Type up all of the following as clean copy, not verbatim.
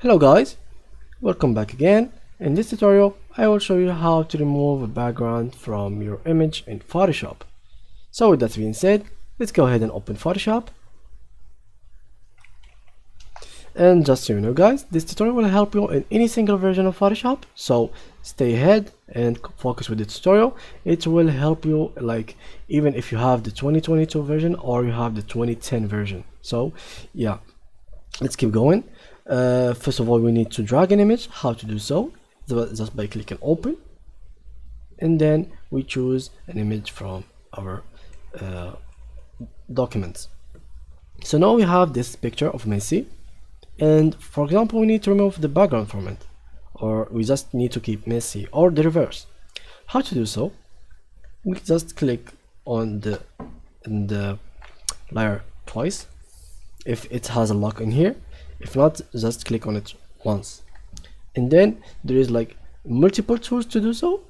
Hello guys, welcome back again. In this tutorial, I will show you how to remove a background from your image in Photoshop. So with that being said, let's go ahead and open Photoshop. And just so you know guys, this tutorial will help you in any single version of Photoshop. So stay ahead and focus with the tutorial. It will help you even if you have the 2022 version or you have the 2010 version. So yeah, let's keep going. First of all, we need to drag an image. How to do so? Just by clicking open, and then we choose an image from our documents. So now we have this picture of Messi, and for example we need to remove the background from it, or we just need to keep Messi, or the reverse. How to do so? We just click on the layer twice if it has a lock in here. If not, just click on it once, and then there is multiple tools to do so.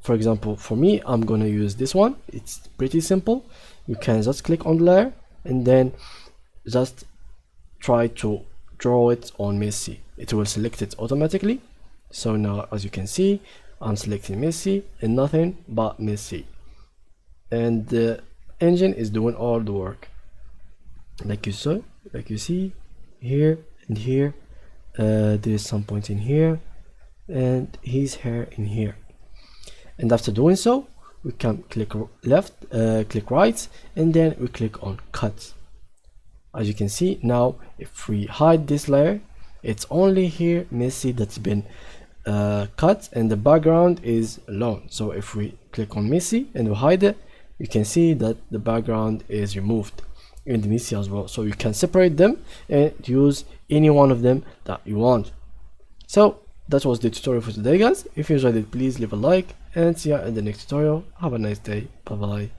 For example, for me, I'm gonna use this one. It's pretty simple. You can just click on the layer and then just try to draw it on Messi. It will select it automatically. So now, as you can see, I'm selecting Messi and nothing but Messi, and the engine is doing all the work, like you see here and here. There is some point in here and his hair in here, and after doing so we can click left, click right, and then we click on cut. As you can see now, if we hide this layer, it's only here Messi that's been cut and the background is alone. So if we click on Messi and we hide it, you can see that the background is removed, and Messi as well. So you can separate them and use any one of them that you want. So that was the tutorial for today guys. If you enjoyed it, please leave a like and see you in the next tutorial. Have a nice day. Bye bye.